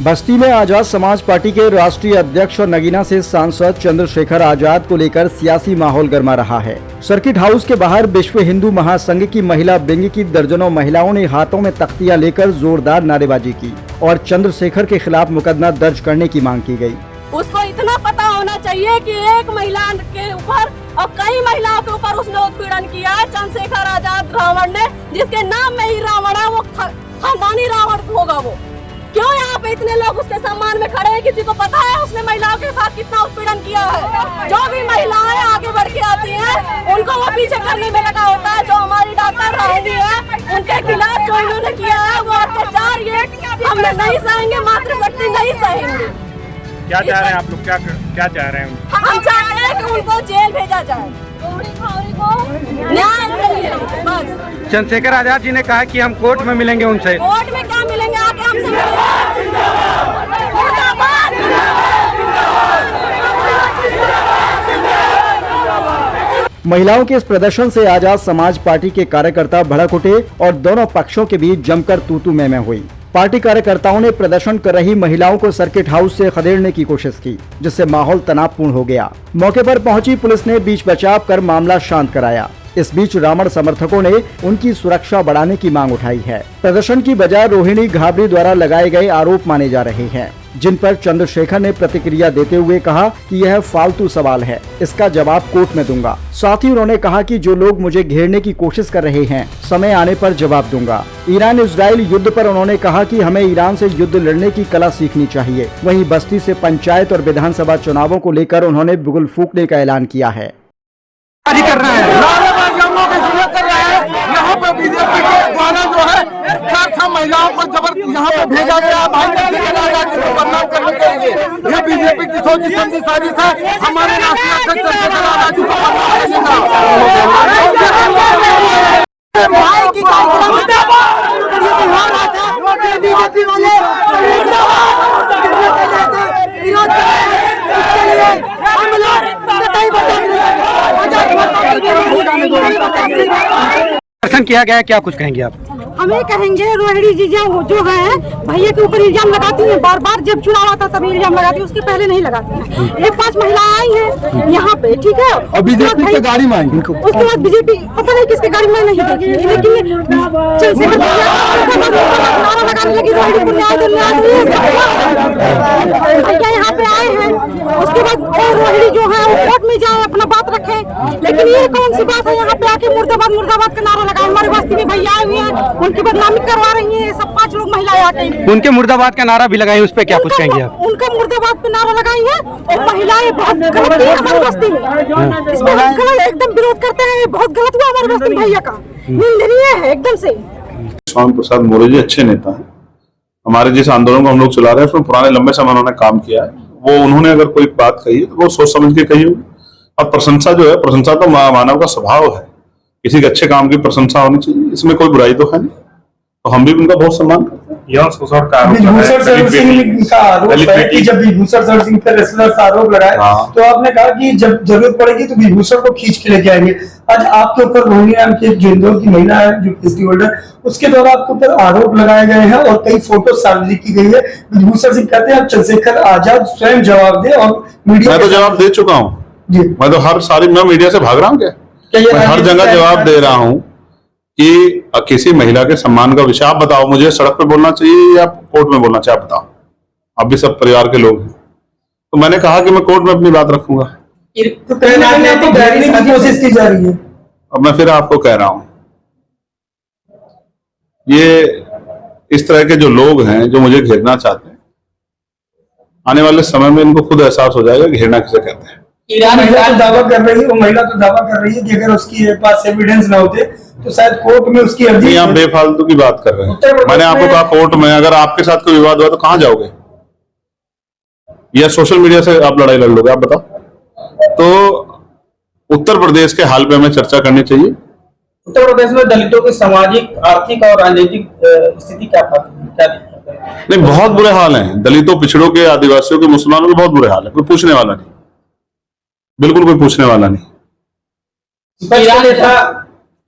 बस्ती में आजाद समाज पार्टी के राष्ट्रीय अध्यक्ष और नगीना से सांसद चंद्रशेखर आजाद को लेकर सियासी माहौल गर्मा रहा है। सर्किट हाउस के बाहर विश्व हिंदू महासंघ की महिला विंग की दर्जनों महिलाओं ने हाथों में तख्तियां लेकर जोरदार नारेबाजी की और चंद्रशेखर के खिलाफ मुकदमा दर्ज करने की मांग की गई। उसको इतना पता होना चाहिए कि एक महिला के ऊपर और कई महिलाओं के ऊपर उसने उत्पीड़न किया है। चंद्रशेखर आजाद रावण ने, जिसके नाम में ही रावण है, वो खानदानी रावण होगा। वो क्यों यहाँ पे इतने लोग उसके सम्मान में खड़े हैं? किसी को पता है उसने महिलाओं के साथ कितना उत्पीड़न किया है? जो भी महिलाएं आगे बढ़ के आती हैं उनको वो पीछे करने में लगा होता है। जो हमारी डॉक्टर राहनी है, उनके खिलाफ जो इन्होंने किया है वो अत्याचार, ये हम नहीं सहेंगे, मातृशक्ति नहीं सहेंगे। क्या चाह रहे हैं आप लोग? क्या चाह रहे हैं? हम चाहते हैं कि उनको जेल भेजा जाए, न्याय चाहिए बस। चंद्रशेखर आजाद जी ने कहा कि हम कोर्ट में मिलेंगे उनसे। कोर्ट में क्या मिलेंगे? आके हमसे महिलाओं के इस प्रदर्शन से आजाद समाज पार्टी के कार्यकर्ता भड़क उठे और दोनों पक्षों के बीच जमकर तू-तू मैं हुई। पार्टी कार्यकर्ताओं ने प्रदर्शन कर रही महिलाओं को सर्किट हाउस से खदेड़ने की कोशिश की, जिससे माहौल तनावपूर्ण हो गया। मौके पर पहुंची पुलिस ने बीच बचाव कर मामला शांत कराया। इस बीच रावण समर्थकों ने उनकी सुरक्षा बढ़ाने की मांग उठाई है। प्रदर्शन की बजाय रोहिणी घाबरी द्वारा लगाए गए आरोप माने जा रहे हैं, जिन पर चंद्रशेखर ने प्रतिक्रिया देते हुए कहा कि यह फालतू सवाल है, इसका जवाब कोर्ट में दूंगा। साथ ही उन्होंने कहा कि जो लोग मुझे घेरने की कोशिश कर रहे हैं, समय आने पर जवाब दूंगा। ईरान इजराइल युद्ध पर उन्होंने कहा कि हमें ईरान से युद्ध लड़ने की कला सीखनी चाहिए। वहीं बस्ती से पंचायत और विधानसभा चुनावों को लेकर उन्होंने बिगुल फूंकने का ऐलान किया है। यहाँ पे बीजेपी के द्वारा जो है महिलाओं को जबरदस्ती यहाँ पे भेजा गया बदनाम करने के लिए। ये बीजेपी की सोची समझी साजिश है। हमारे राष्ट्रीय अध्यक्ष चंद्रशेखर आजाद जी दर्शन किया गया, क्या कुछ कहेंगे आप? हमें कहेंगे रोहिणी जी जो है भैया के ऊपर इल्जाम लगाती हैं, बार बार जब चुनाव आता तभी इल्जाम लगाती है, उसके पहले नहीं लगाती हैं। ये 5 महिलाएं आई हैं यहाँ पे, ठीक है, और बीजेपी की गाड़ी में आई। उसके बाद बीजेपी पता नहीं किसकी गाड़ी में नहीं देखी, लेकिन नारा लगाने लगी रोहिणी को न्याय दो, न्याय दो। भैया यहाँ पे आए हैं, उसके बाद और रोहिणी जो है कोर्ट में जाए अपना बात रखे, लेकिन ये कौन सी बात है? यहाँ पे आके मुर्दाबाद मुर्दाबाद का नारा लगाए। हमारे बस्ती में भैया आए हुए हैं, उनकी बदनामी करवा रही हैं। सब 5 लोग महिलाएं आके उनके मुर्दाबाद का नारा भी लगाई, उस पे क्या कुछ कहेंगे आप? उनका मुर्दाबाद पे नारा लगाई है और महिलाएं बहुत गलत की हमारी बस्ती में। इसमें हम गलत एकदम विरोध करते हैं। बहुत गलत हुआ हमारे बस्ती में, भैया का निंदनीय है एकदम से। स्वामी प्रसाद मौर्य जी अच्छे नेता हैं। हमारे जिस आंदोलन को हम लोग चला रहे हैं उसमें पुराने लंबे समय उन्होंने काम किया है। वो उन्होंने अगर कोई बात कही है तो वो सोच समझ के कही होगी। और प्रशंसा जो है, प्रशंसा तो मानव का स्वभाव है। किसी के अच्छे काम की प्रशंसा होनी चाहिए, इसमें कोई बुराई तो है नहीं। तो हम भी उनका बहुत सम्मान करते हैं। विभूषण शरण सिंह का आरोप है कि जब विभूषण शरण सिंह पर रेसलर्स आरोप लगाए तो आपने कहा कि जब जरूरत पड़ेगी तो विभूषण को खींच के लेके आएंगे। आज आपके ऊपर रोहिणी नाम की जो इंदौर की महिला है, जो पीएचडी होल्डर, उसके द्वारा आपके ऊपर आरोप लगाए गए हैं और कई फोटो सार्वजनिक की गई है। विभूषण सिंह कहते हैं आप चंद्रशेखर आजाद स्वयं जवाब दे, और मीडिया मैं तो जवाब दे चुका हूँ। मैं तो मीडिया से भाग रहा हूँ क्या? मैं हर जगह जवाब दे रहा हूँ कि किसी महिला के सम्मान का विषय आप बताओ। मुझे सड़क पे बोलना चाहिए या कोर्ट में बोलना चाहिए? आप बताओ। आप भी सब परिवार के लोग हैं, तो मैंने कहा कि मैं कोर्ट में अपनी बात रखूंगा। तो कोशिश की जा रही है। अब मैं फिर आपको कह रहा हूं, ये इस तरह के जो लोग हैं जो मुझे घेरना चाहते हैं, आने वाले समय में इनको खुद एहसास हो जाएगा घेरना किसे कहते हैं। महिला तो दावा कर रही है, वो महिला तो दावा कर रही है कि अगर उसके पास एविडेंस ना होते तो शायद कोर्ट में उसकी अर्जी। आप बेफालतू की बात कर रहे हैं। मैंने आपको कहा कोर्ट में, अगर आपके साथ कोई विवाद हुआ तो कहां जाओगे? या सोशल मीडिया से आप लड़ाई लड़ लोगे? आप बताओ। तो उत्तर प्रदेश के हाल पे हमें चर्चा करनी चाहिए। उत्तर प्रदेश में दलितों की सामाजिक, आर्थिक और राजनीतिक स्थिति क्या नहीं, बहुत बुरे हाल हैं। दलितों, पिछड़ों के, आदिवासियों के, मुसलमानों के बहुत बुरे हाल है। कोई पूछने वाला नहीं, बिल्कुल कोई पूछने वाला नहीं।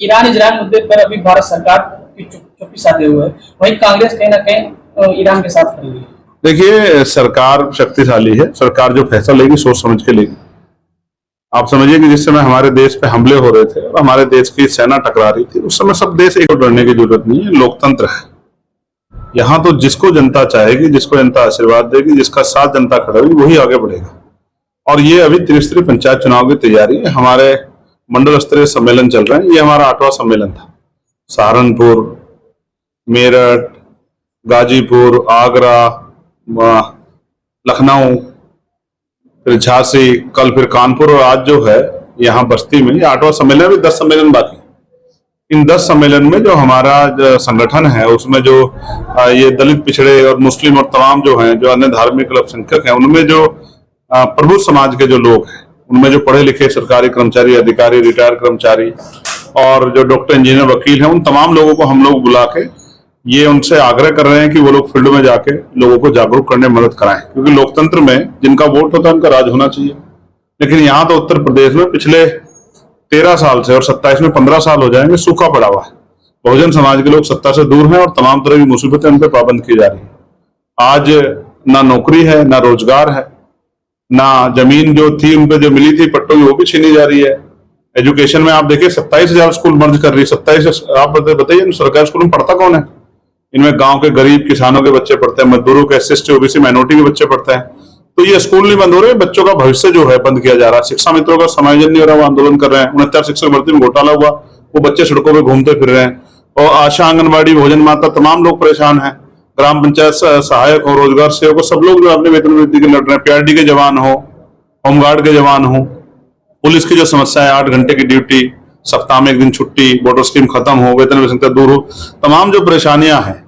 ईरान इजराइल मुद्दे पर अभी भारत सरकार की चुप्पी साधे हुए है, वहीं कांग्रेस कहीं ना कहीं ईरान के साथ खड़ी हुई है। देखिए, सरकार शक्तिशाली है। सरकार जो फैसला लेगी सोच समझ के लेगी। आप समझिए कि जिस समय हमारे देश पे हमले हो रहे थे और हमारे देश की सेना टकरा रही थी, उस समय सब देश एक लड़ने की जरूरत नहीं है। लोकतंत्र है यहाँ, तो जिसको जनता चाहेगी, जिसको जनता आशीर्वाद देगी, जिसका साथ जनता खड़ा होगी, वही आगे बढ़ेगा। और ये अभी त्रिस्तरीय पंचायत चुनाव की तैयारी है। हमारे मंडल स्तरीय सम्मेलन चल रहे हैं। ये हमारा 8वां सम्मेलन था। सहारनपुर, मेरठ, गाजीपुर, आगरा, लखनऊ, फिर झांसी, कल फिर कानपुर और आज जो है यहाँ बस्ती में, ये 8वां सम्मेलन। भी 10 सम्मेलन बाकी। इन 10 सम्मेलन में जो हमारा जो संगठन है उसमें जो ये दलित, पिछड़े और मुस्लिम और तमाम जो हैं, जो अन्य धार्मिक अल्पसंख्यक हैं, उनमें जो प्रबुद्ध समाज के जो लोग हैं, उनमें जो पढ़े लिखे सरकारी कर्मचारी, अधिकारी, रिटायर्ड कर्मचारी और जो डॉक्टर, इंजीनियर, वकील हैं, उन तमाम लोगों को हम लोग बुला के ये उनसे आग्रह कर रहे हैं कि वो लोग फील्ड में जाके लोगों को जागरूक करने में मदद कराएं, क्योंकि लोकतंत्र में जिनका वोट होता है उनका राज होना चाहिए। लेकिन यहाँ तो उत्तर प्रदेश में पिछले 13 साल से और 27 में 15 साल हो जाएंगे सूखा पड़ा हुआ है। बहुजन समाज के लोग सत्ता से दूर हैं और तमाम तरह की मुसीबतें उन पर पाबंद की जा रही है। आज ना नौकरी है, ना रोजगार है, ना जमीन जो थी उन पर जो मिली थी पट्टों की वो भी छीनी जा रही है। एजुकेशन में आप देखिए 27,000 स्कूल मर्ज कर रही है। 27, आप बताइए सरकारी स्कूल में पढ़ता कौन है? इनमें गांव के गरीब किसानों के बच्चे पढ़ते हैं, मजदूरों के, SC, ST, OBC, माइनॉरिटी के बच्चे पढ़ते हैं। तो ये स्कूल नहीं बंद हो रहे, बच्चों का भविष्य जो है बंद किया जा रहा है। शिक्षा मित्रों का समायोजन नहीं हो रहा, वो आंदोलन कर रहे हैं। 69 शिक्षक भर्ती में घोटाला हुआ, वो बच्चे सड़कों पर घूमते फिर रहे हैं। और आशा, आंगनबाड़ी, भोजन माता, तमाम लोग परेशान हैं। ग्राम पंचायत सहायक हो, रोजगार सेवक हो, सब लोग जो अपने वेतन वृद्धि के लड़ रहे हैं। PRD के जवान हो, होमगार्ड के जवान हो, पुलिस की जो समस्या है 8 घंटे की ड्यूटी, सप्ताह में 1 दिन छुट्टी, वोटर स्कीम खत्म हो, वेतन विसंगतता दूर हो, तमाम जो परेशानियां हैं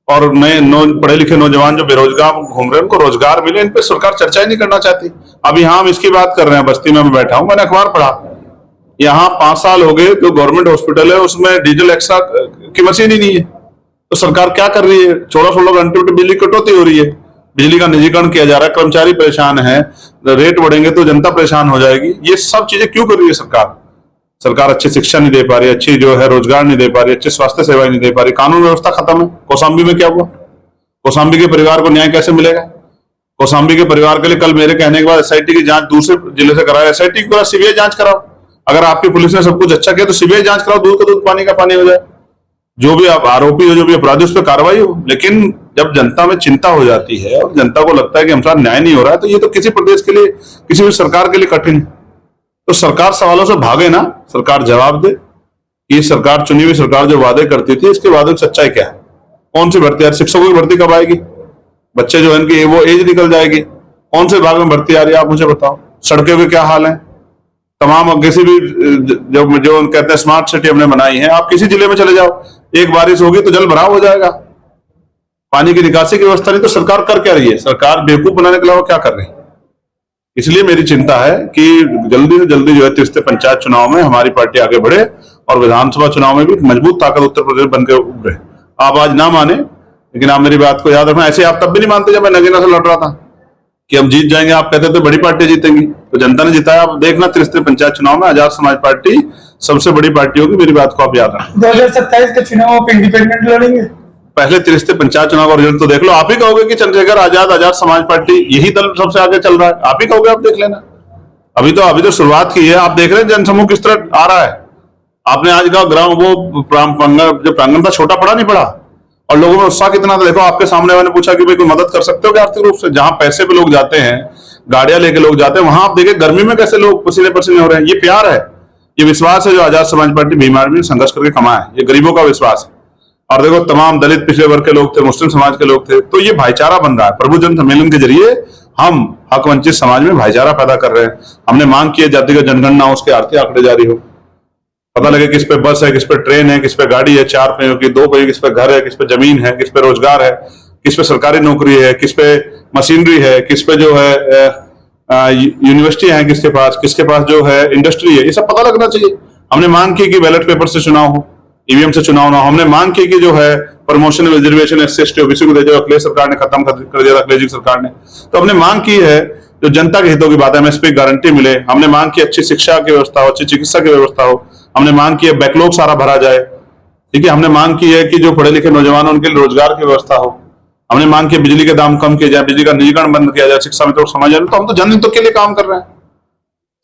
और नए पढ़े लिखे नौजवान जो बेरोजगार घूम रहे हैं उनको रोजगार मिले, इन पे सरकार चर्चा ही नहीं करना चाहती। अभी हम इसकी बात कर रहे हैं, बस्ती में मैं बैठा हूं, मैंने अखबार पढ़ा, यहाँ 5 साल हो गए जो गवर्नमेंट हॉस्पिटल है उसमें डीजल एक्स्ट्रा की मशीन ही नहीं है। तो सरकार क्या कर रही है? 16-16 घंटे बिजली कटौती हो रही है, बिजली का निजीकरण किया जा रहा है, कर्मचारी परेशान है, रेट बढ़ेंगे तो जनता परेशान हो जाएगी। ये सब चीजें क्यों कर रही है सरकार? सरकार अच्छी शिक्षा नहीं दे पा रही, अच्छी जो है रोजगार नहीं दे पा रही, अच्छी स्वास्थ्य सेवाएं नहीं दे पा रही, कानून व्यवस्था खत्म है। कौशाम्बी में क्या हुआ? कौशाम्बी के परिवार को न्याय कैसे मिलेगा? कौशाम्बी के परिवार के लिए कल मेरे कहने के बाद SIT की जांच दूसरे जिले से कराया, SIT की CBI जांच कराओ। अगर आपकी पुलिस ने सब कुछ अच्छा किया तो CBI जांच कराओ, दूध का दूध पानी का पानी हो जाए। जो भी आप आरोपी हो, जो भी अपराधी, उस पर कार्रवाई हो। लेकिन जब जनता में चिंता हो जाती है और जनता को लगता है कि हमारे साथ न्याय नहीं हो रहा है, तो ये तो किसी प्रदेश के लिए, किसी भी सरकार के लिए कठिन है। तो सरकार सवालों से भागे ना, सरकार जवाब दे कि सरकार, चुनी हुई सरकार जो वादे करती थी, इसके वादे की सच्चाई क्या है? कौन सी भर्ती? शिक्षकों की भर्ती कब आएगी? बच्चे जो है इनकी वो एज निकल जाएगी, कौन से विभाग में भर्ती आ रही है आप मुझे बताओ। सड़कों के क्या हाल है? तमाम किसी भी जो कहते हैं स्मार्ट सिटी हमने बनाई है, आप किसी जिले में चले जाओ, एक बारिश होगी तो जल भराव हो जाएगा। पानी की निकासी की व्यवस्था नहीं, तो सरकार कर क्या रही है? सरकार बेवकूफ बनाने के अलावा क्या कर रही है? इसलिए मेरी चिंता है कि जल्दी से जल्दी जो है त्रिस्तरीय पंचायत चुनाव में हमारी पार्टी आगे बढ़े और विधानसभा चुनाव में भी मजबूत ताकत उत्तर प्रदेश बनकर उभरे। आप आज ना माने, लेकिन आप मेरी बात को याद रखना। ऐसे आप तब भी नहीं मानते जब मैं नगीना से लड़ रहा था कि हम जीत जाएंगे, आप कहते थे बड़ी पार्टी जीतेंगी, तो जनता ने जिताया। आप देखना त्रिस्तरीय पंचायत चुनाव में आजाद समाज पार्टी सबसे बड़ी पार्टी होगी, मेरी बात को आप याद रखना। 2027 का चुनाव आप इंडिपेंडेंट लड़ेंगे? पहले त्रिस्तरीय पंचायत चुनाव का रिजल्ट तो देख लो। आप ही कहोगे कि चंद्रशेखर आजाद, आजाद समाज पार्टी यही दल सबसे आगे चल रहा है, आप ही कहोगे, आप देख लेना। अभी तो शुरुआत की है, आप देख रहे हैं जनसमूह किस तरह आ रहा है। आपने आज का ग्राम वो जो प्रांगण था छोटा पड़ा नहीं पड़ा, और लोगों में उत्साह कितना था देखो। आपके सामने मैंने पूछा कि भाई कोई मदद कर सकते हो क्या आर्थिक रूप से? जहां पैसे पे लोग जाते हैं, गाड़ियां लेके लोग जाते हैं, वहां आप देखिए गर्मी में कैसे लोग पसीने पसीने हो रहे हैं। ये प्यार है, ये विश्वास है जो आजाद समाज पार्टी भीम आर्मी ने संघर्ष करके कमाया है। ये गरीबों का विश्वास है। और देखो तमाम दलित, पिछड़े वर्ग के लोग थे, मुस्लिम समाज के लोग थे, तो ये भाईचारा बन रहा है। प्रभु जन सम्मेलन के जरिए हम हक वंचित समाज में भाईचारा पैदा कर रहे हैं। हमने मांग की है जातिगत जनगणना हो, उसके आर्थिक आंकड़े जारी हो, पता लगे किस पे बस है, किस पे ट्रेन है, किस पे गाड़ी है 4 पहियों की, 2 पहियों, किस पे घर है, किस पे जमीन है, किस पे रोजगार है, किस पे सरकारी नौकरी है, किस पे मशीनरी है, किस पे जो है यूनिवर्सिटी है, किसके पास जो है इंडस्ट्री है। ये सब पता लगना चाहिए। हमने मांग की कि बैलेट पेपर से चुनाव हो, EVM से चुनाव ना हो। हमने मांग की कि जो है promotion reservation SC ST OBC को दे, जो अखिलेश सरकार ने खत्म कर दिया था, अखिलेश जी सरकार ने। तो हमने मांग की है जो जनता के हितों की बात है, MSP गारंटी मिले। हमने मांग की अच्छी शिक्षा की व्यवस्था हो, अच्छी चिकित्सा की व्यवस्था हो। हमने मांग की है बैकलॉग सारा भरा जाए, ठीक है। हमने मांग की है कि जो पढ़े लिखे नौजवान उनके लिए रोजगार की व्यवस्था हो। हमने मांग किया बिजली के दाम कम किए जाए, बिजली का निजीकरण बंद किया जाए, शिक्षा में तो समाज, तो हम तो जनहितों के लिए काम कर रहे हैं।